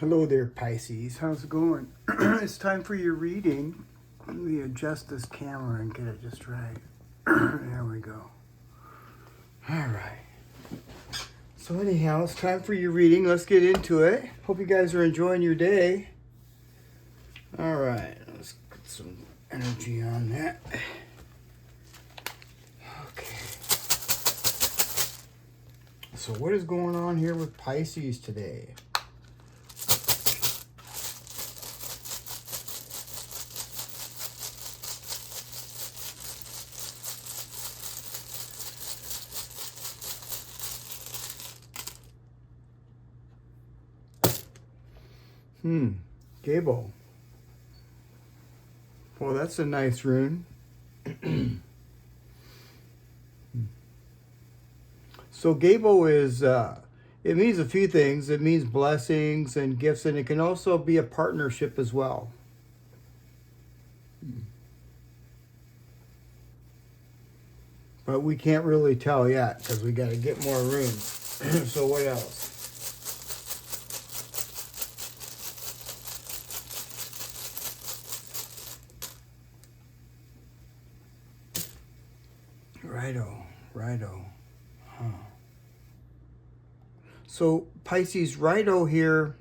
Hello there, Pisces. How's it going? It's time for your reading. Let me adjust this camera and get it just right. There we go. All right. So anyhow, it's time for your reading. Let's get into it. Hope you guys are enjoying your day. All right. Let's get some energy on that. Okay. So what is going on here with Pisces today? Gebo. Well, that's a nice rune. So Gebo is, it means a few things. It means blessings and gifts, and it can also be a partnership as well. But we can't really tell yet because we got to get more runes. So what else? Raido. Huh. So Pisces, Raido here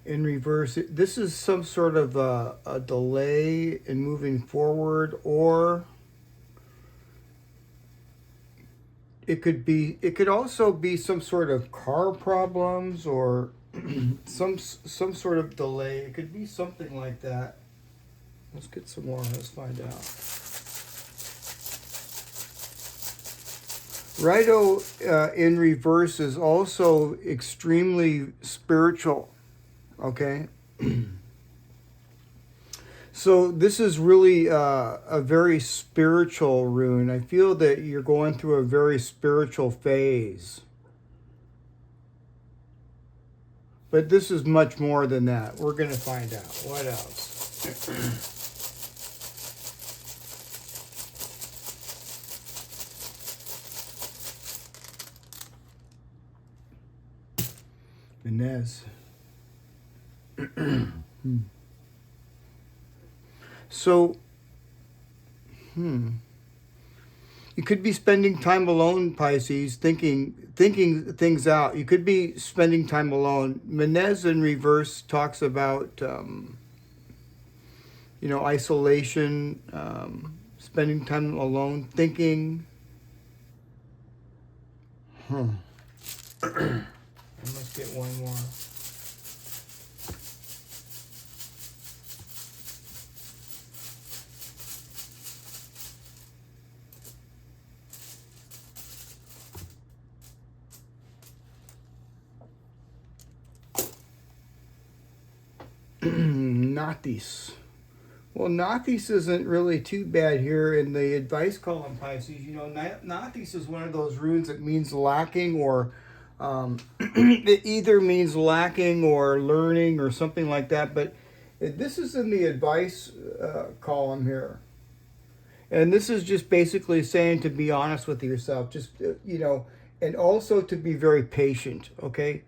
in reverse. This is some sort of a delay in moving forward, or it could also be some sort of car problems or some sort of delay. It could be something like that. Let's get some more. Let's find out. Raido in reverse is also extremely spiritual, okay? So this is really a very spiritual rune. I feel that you're going through a very spiritual phase. But this is much more than that. We're going to find out. What else? Inez. So, you could be spending time alone, Pisces, thinking things out. You could be spending time alone. Menez in reverse talks about, isolation, spending time alone, thinking. I must get one more. Nathis. Well, Nathis isn't really too bad here in the advice column, Pisces. You know, Nathis is one of those runes that means lacking, or it either means lacking or learning or something like that. But this is in the advice column here. And this is just basically saying to be honest with yourself, just, and also to be very patient, okay?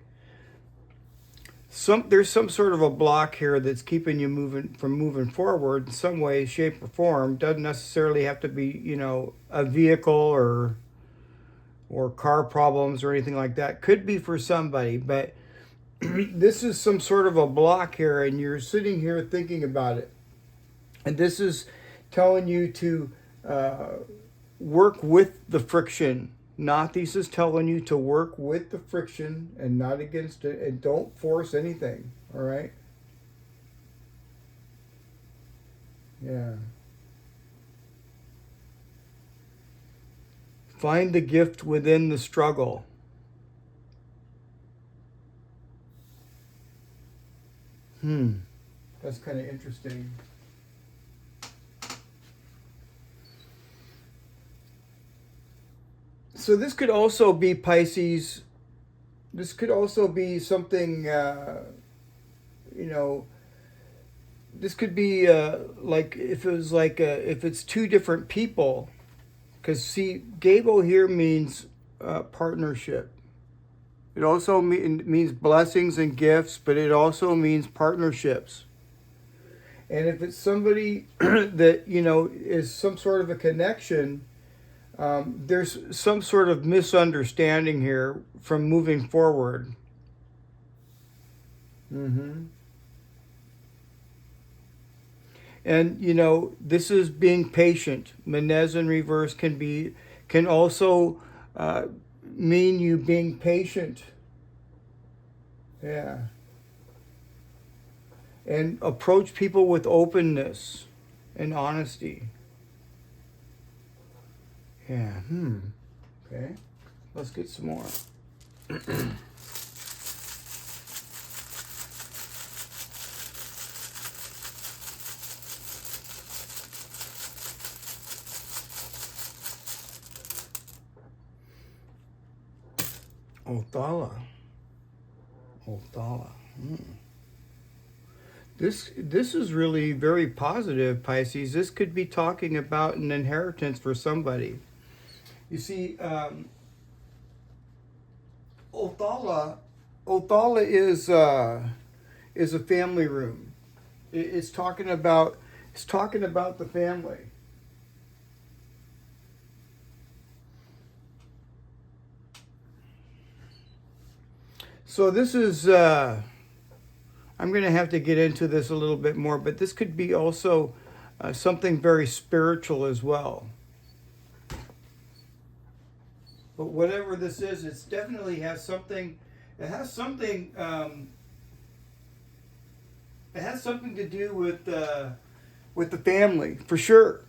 There's some sort of a block here that's keeping you moving forward in some way, shape, or form. Doesn't necessarily have to be, a vehicle or car problems or anything like that. Could be for somebody, but this is some sort of a block here, and you're sitting here thinking about it. And this is telling you to work with the friction. Nathis is telling you to work with the friction and not against it, and don't force anything, all right? Yeah. Find the gift within the struggle. That's kind of interesting. So this could also be Pisces. This could also be something, this could be like if it's two different people. Because see, Gebo here means partnership. It also means blessings and gifts, but it also means partnerships. And if it's somebody that, you know, is some sort of a connection, there's some sort of misunderstanding here from moving forward. And, you know, this is being patient. Menez in reverse can also mean you being patient. Yeah. And approach people with openness and honesty. Yeah. Okay. Let's get some more. Othala. This is really very positive, Pisces. This could be talking about an inheritance for somebody. You see, Othala is a family room. It's talking about the family. So this is, I'm going to have to get into this a little bit more, but this could be also something very spiritual as well. But whatever this is, it definitely has something. It has something. It has something to do with the family for sure.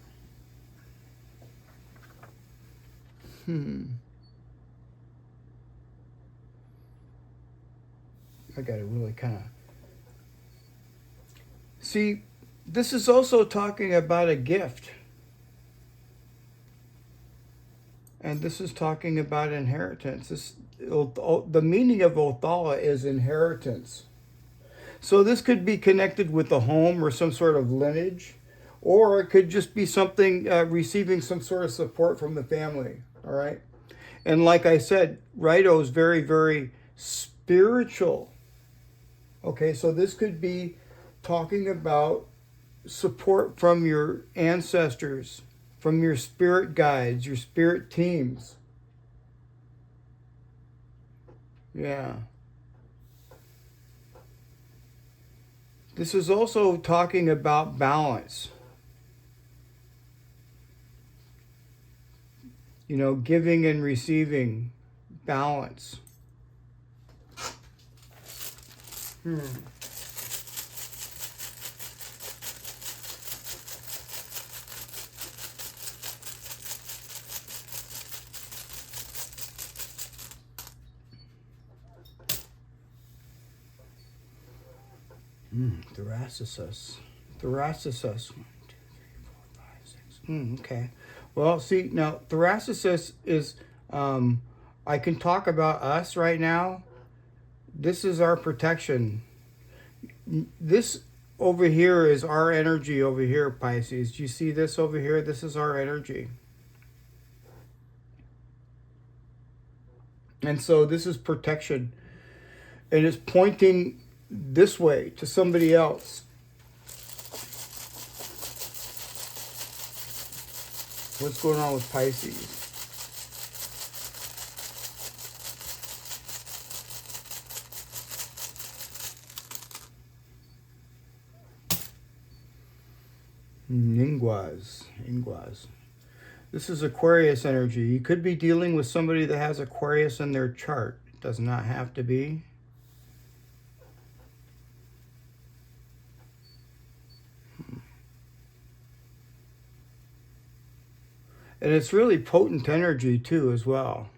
I got to really kind of see. This is also talking about a gift. And this is talking about inheritance. The meaning of Othala is inheritance. So this could be connected with the home or some sort of lineage, or it could just be something receiving some sort of support from the family. All right. And like I said, Raido is very, very spiritual. Okay, so this could be talking about support from your ancestors, from your spirit guides, your spirit teams. Yeah. This is also talking about balance. You know, giving and receiving, balance. Thoracisus. 1, 2, 3, 4, 5, 6. Okay. Well, see, now, thoracisus is, I can talk about us right now. This is our protection. This over here is our energy over here, Pisces. Do you see this over here? This is our energy. And so this is protection. And it's pointing this way to somebody else. What's going on with Pisces? Inguas. This is Aquarius energy. You could be dealing with somebody that has Aquarius in their chart. It does not have to be. And it's really potent energy too as well.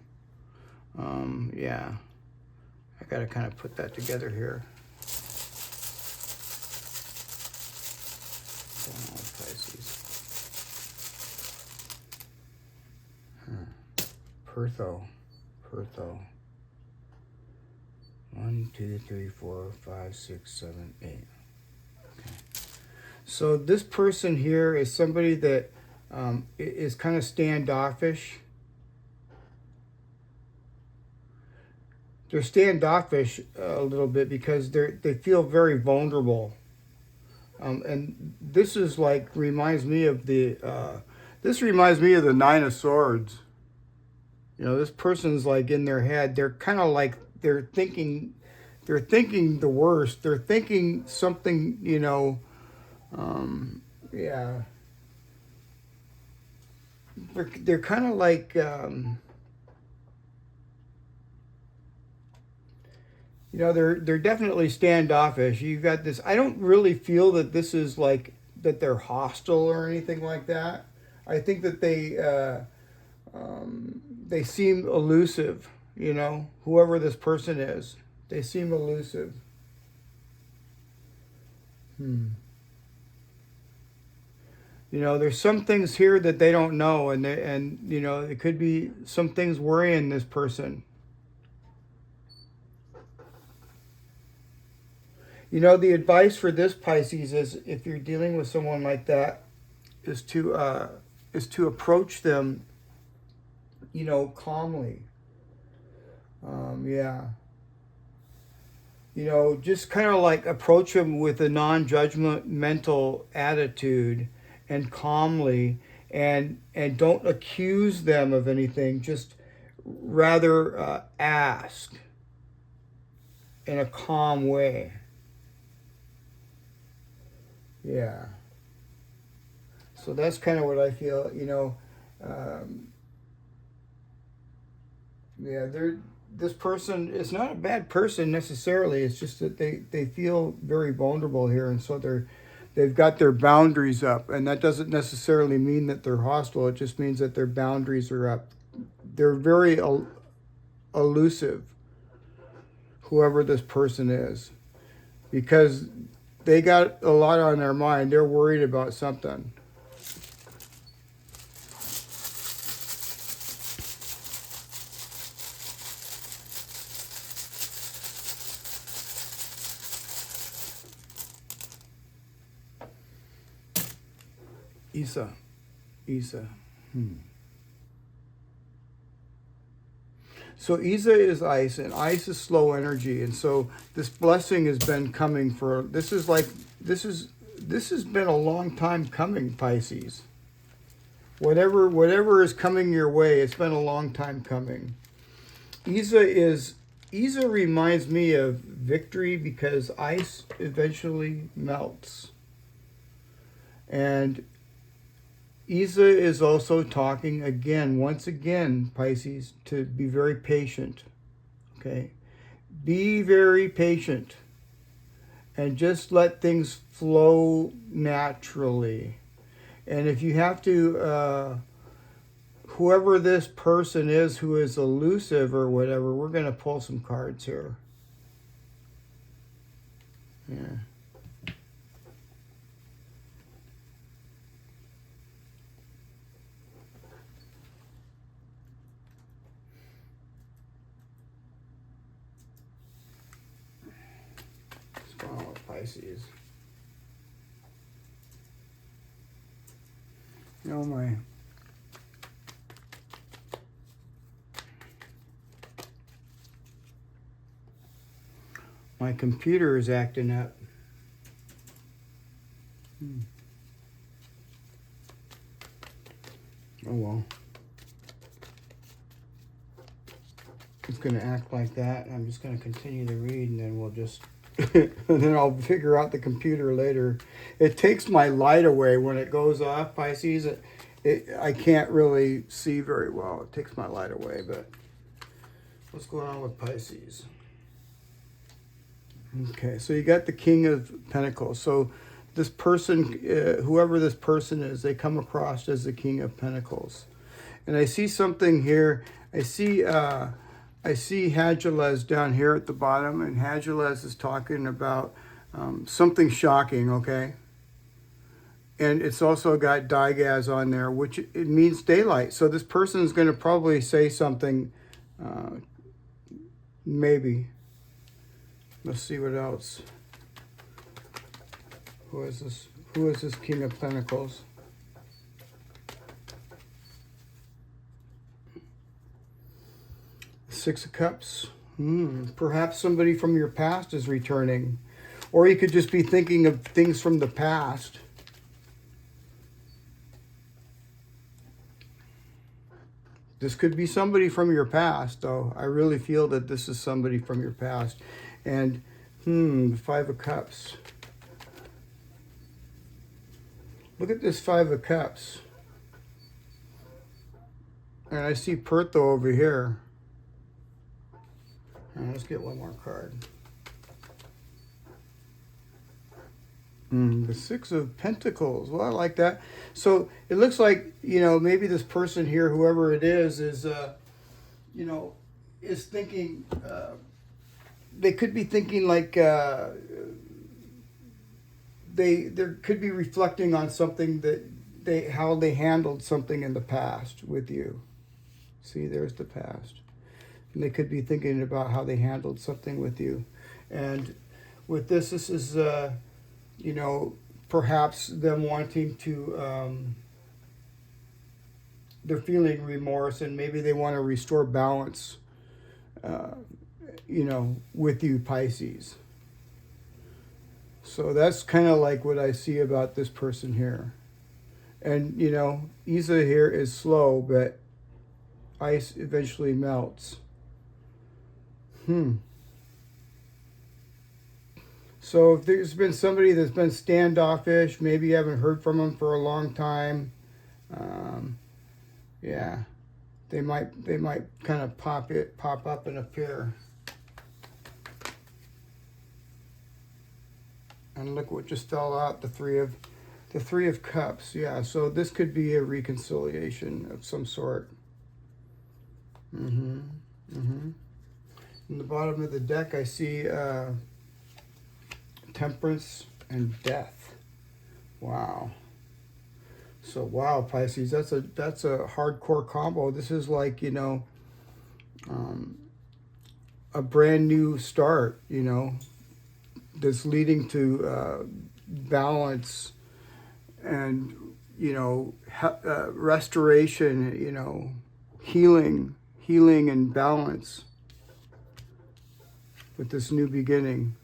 Yeah. I got to kind of put that together here. Pertho. 1, 2, 3, 4, 5, 6, 7, 8. Okay. So this person here is somebody that is kind of standoffish. they're standoffish a little bit because they feel very vulnerable. And this is like reminds me of the Nine of Swords. You know, this person's like in their head. They're kind of like they're thinking the worst. They're thinking something. You know, yeah. They're kind of like. You know, they're definitely standoffish. You've got this. I don't really feel that this is like that they're hostile or anything like that. I think that they seem elusive. You know, whoever this person is, they seem elusive. You know, there's some things here that they don't know, and you know, it could be some things worrying this person. You know, the advice for this Pisces is if you're dealing with someone like that, is to approach them, you know, calmly. Yeah. You know, just kind of like approach them with a non-judgmental attitude and calmly, and don't accuse them of anything. Just rather ask in a calm way. Yeah. So that's kind of what I feel, you know. Yeah, this person is not a bad person necessarily. It's just that they feel very vulnerable here, and so they've got their boundaries up, and that doesn't necessarily mean that they're hostile. It just means that their boundaries are up. They're very elusive, whoever this person is, because they got a lot on their mind. They're worried about something. Isa. So Isa is ice, and ice is slow energy, and so this blessing has been coming for. This has been a long time coming, Pisces. Whatever is coming your way, it's been a long time coming. Isa reminds me of victory because ice eventually melts, and Isa is also talking once again, Pisces, to be very patient. Okay? Be very patient. And just let things flow naturally. And if you have to, whoever this person is who is elusive or whatever, we're going to pull some cards here. Yeah. Pisces. Oh my computer is acting up. Oh well. It's going to act like that. I'm just going to continue to read, and then we'll just and then I'll figure out the computer later. It takes my light away when it goes off, Pisces. I can't really see very well. It takes my light away, but what's going on with Pisces? Okay, so you got the King of Pentacles. So this person, whoever this person is, they come across as the King of Pentacles. And I see something here. I see Hadjalez down here at the bottom, and Hadjalez is talking about something shocking, okay? And it's also got Digaz on there, which it means daylight. So this person is going to probably say something, maybe. Let's see what else. Who is this? Who is this King of Pentacles? Six of Cups. Perhaps somebody from your past is returning. Or you could just be thinking of things from the past. This could be somebody from your past, though. I really feel that this is somebody from your past. And, the Five of Cups. Look at this Five of Cups. And I see Pertho over here. Let's get one more card. The Six of Pentacles. Well, I like that. So it looks like, maybe this person here, whoever it is is thinking, they could be thinking like, they could be reflecting on something that how they handled something in the past with you. See, there's the past. And they could be thinking about how they handled something with you. And with this is, perhaps them wanting to, they're feeling remorse and maybe they want to restore balance, with you, Pisces. So that's kind of like what I see about this person here. And, Isa here is slow, but ice eventually melts. So if there's been somebody that's been standoffish, maybe you haven't heard from them for a long time, yeah, they might kind of pop up and appear. And look what just fell out, the Three of Cups. Yeah, so this could be a reconciliation of some sort. In the bottom of the deck, I see Temperance and Death. Wow. So wow, Pisces, that's a hardcore combo. This is like, a brand new start, that's leading to balance and, restoration, healing and balance with this new beginning.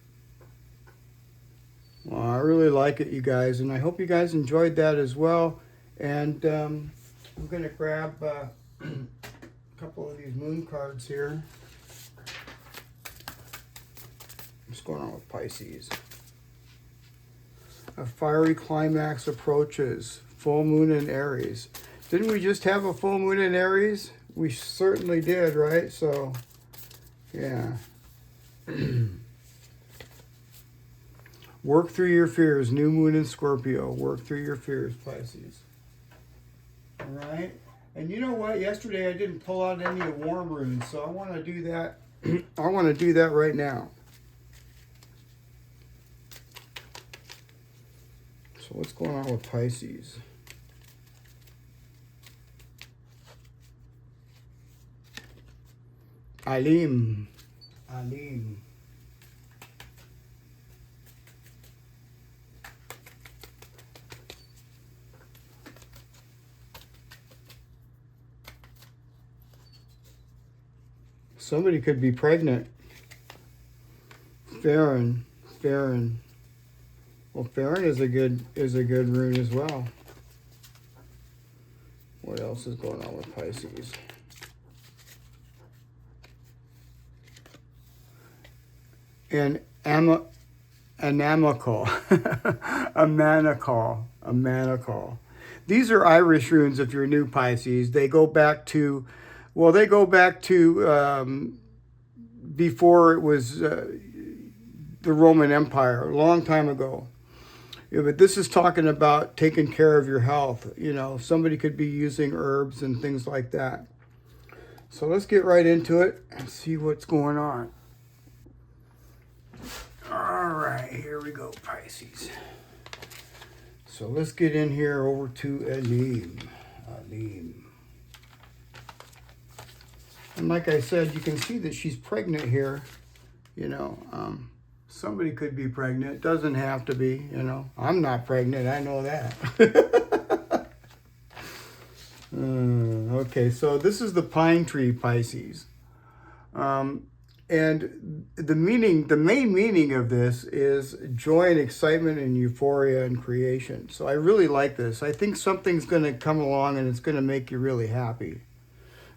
Well, I really like it, you guys, and I hope you guys enjoyed that as well. And I'm going to grab a couple of these moon cards here. What's going on with Pisces? A fiery climax approaches. Full moon in Aries. Didn't we just have a full moon in Aries? We certainly did, right? So, yeah. Work through your fears. New moon in Scorpio. Work through your fears, Pisces. All right. And you know what? Yesterday I didn't pull out any warm runes, so I want to do that. I want to do that right now. So what's going on with Pisces? Alim. Somebody could be pregnant. Farron. Well, Farron is a good rune as well. What else is going on with Pisces? And anamical. a manacle. These are Irish runes if you're new, Pisces. They go back to, before it was the Roman Empire, a long time ago. Yeah, but this is talking about taking care of your health. Somebody could be using herbs and things like that. So let's get right into it and see what's going on. All right, here we go, Pisces. So let's get in here over to Alim. And like I said, you can see that she's pregnant here. Somebody could be pregnant. Doesn't have to be, I'm not pregnant. I know that. Okay, so this is the pine tree, Pisces. And the main meaning of this is joy and excitement and euphoria and creation. So I really like this. I think something's going to come along and it's going to make you really happy.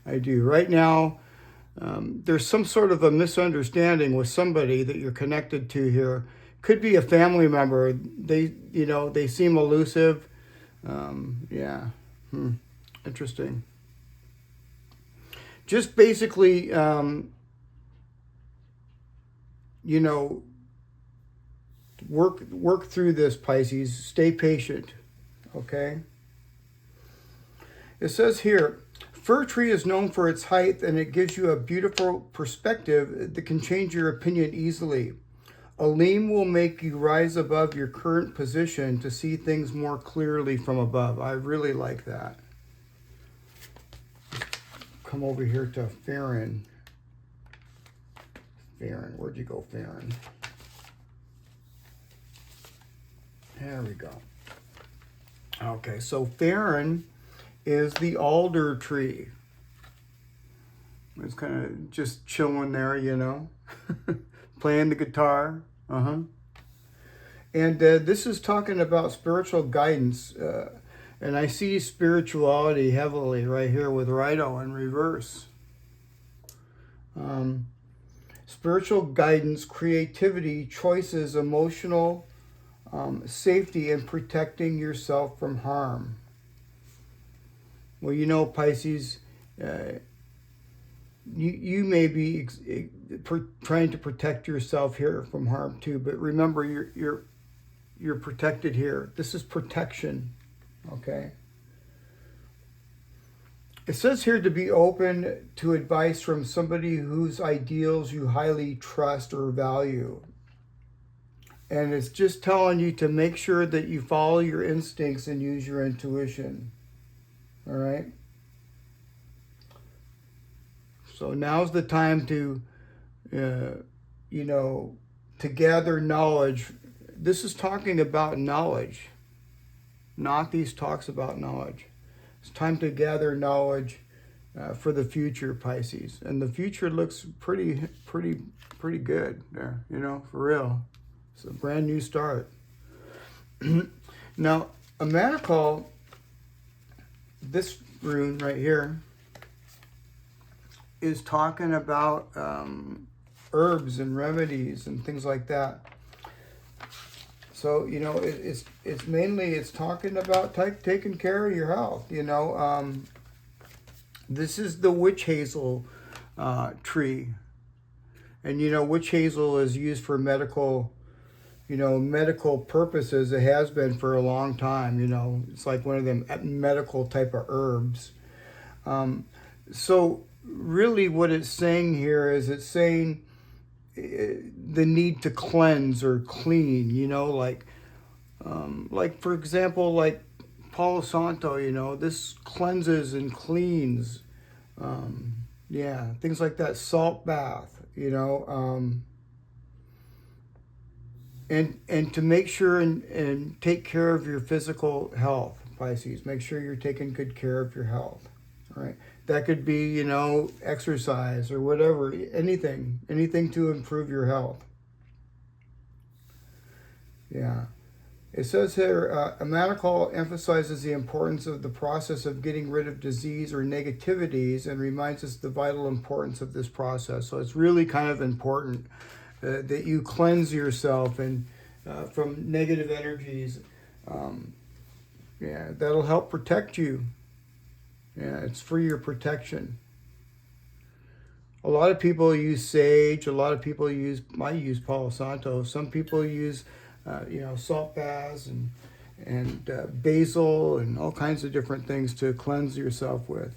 I do. Right now, there's some sort of a misunderstanding with somebody that you're connected to here. Could be a family member. They seem elusive. Yeah. Interesting. Just basically, work through this, Pisces. Stay patient. Okay. It says here, fir tree is known for its height, and it gives you a beautiful perspective that can change your opinion easily. A lean will make you rise above your current position to see things more clearly from above. I really like that. Come over here to Farron. Farron, where'd you go, Farron? There we go. Okay, so Farron is the alder tree. It's kind of just chilling there, playing the guitar. And this is talking about spiritual guidance. And I see spirituality heavily right here with Raido in reverse. Spiritual guidance, creativity, choices, emotional safety, and protecting yourself from harm. Well, Pisces, you may be trying to protect yourself here from harm too, but remember, you're protected here. This is protection, okay? It says here to be open to advice from somebody whose ideals you highly trust or value. And it's just telling you to make sure that you follow your instincts and use your intuition. All right? So now's the time to, to gather knowledge. This is talking about knowledge, not these talks about knowledge. It's time to gather knowledge for the future, Pisces. And the future looks pretty good there, for real. It's a brand new start. Now, a Manacall, this rune right here, is talking about herbs and remedies and things like that. So, it's mainly talking about taking care of your health, This is the witch hazel tree. And, witch hazel is used for medical purposes. It has been for a long time, It's like one of them medical type of herbs. So really what it's saying here is it's saying the need to cleanse or clean, like for example, like Palo Santo, this cleanses and cleans. Things like that, salt bath, and to make sure and take care of your physical health, Pisces. Make sure you're taking good care of your health. All right. That could be, exercise or whatever, anything to improve your health. Yeah. It says here, a Manacall emphasizes the importance of the process of getting rid of disease or negativities and reminds us the vital importance of this process. So it's really kind of important that you cleanse yourself and from negative energies. That'll help protect you. Yeah, it's for your protection. A lot of people use sage. A lot of people might use Palo Santo. Some people use, salt baths and basil and all kinds of different things to cleanse yourself with.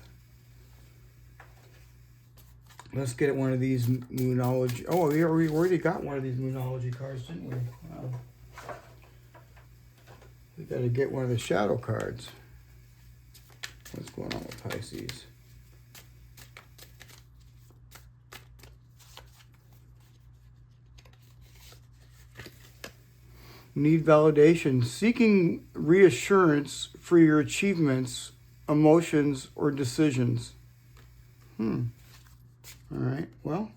Let's get one of these Moonology. Oh, we already got one of these Moonology cards, didn't we? Wow. We got to get one of the shadow cards. What's going on with Pisces? Need validation. Seeking reassurance for your achievements, emotions, or decisions. All right. Well,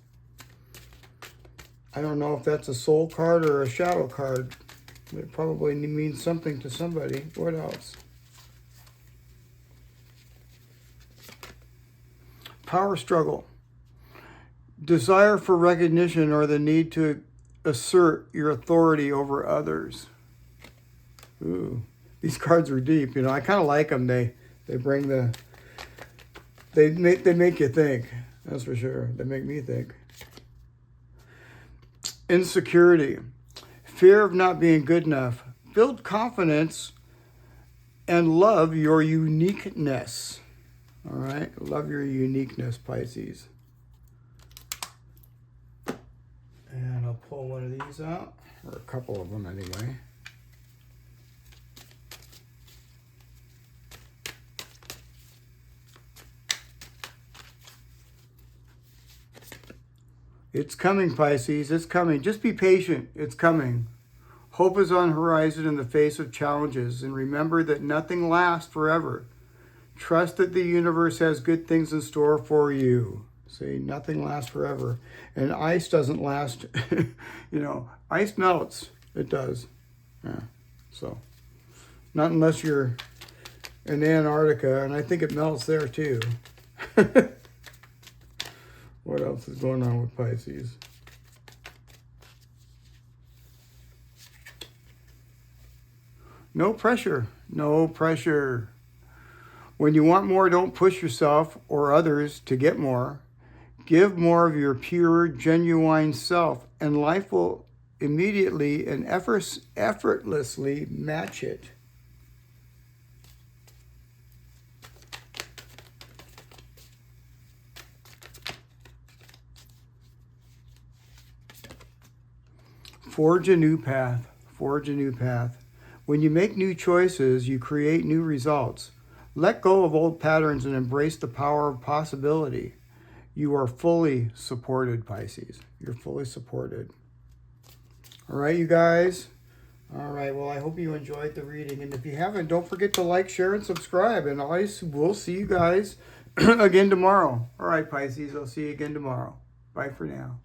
I don't know if that's a soul card or a shadow card. It probably means something to somebody. What else? Power struggle. Desire for recognition or the need to assert your authority over others. Ooh, these cards are deep. You know, I kind of like them. They bring the... They make you think. That's for sure. They make me think. Insecurity. Fear of not being good enough. Build confidence and love your uniqueness. All right? Love your uniqueness, Pisces. And I'll pull one of these out. Or a couple of them anyway. It's coming, Pisces. It's coming. Just be patient. It's coming. Hope is on the horizon in the face of challenges. And remember that nothing lasts forever. Trust that the universe has good things in store for you. See, nothing lasts forever. And ice doesn't last. You know, ice melts. It does. Yeah. So, not unless you're in Antarctica. And I think it melts there too. What else is going on with Pisces? No pressure. No pressure. When you want more, don't push yourself or others to get more. Give more of your pure, genuine self, and life will immediately and effortlessly match it. Forge a new path. Forge a new path. When you make new choices, you create new results. Let go of old patterns and embrace the power of possibility. You are fully supported, Pisces. You're fully supported. All right, you guys. All right, well, I hope you enjoyed the reading. And if you haven't, don't forget to like, share, and subscribe. And we'll see you guys again tomorrow. All right, Pisces, I'll see you again tomorrow. Bye for now.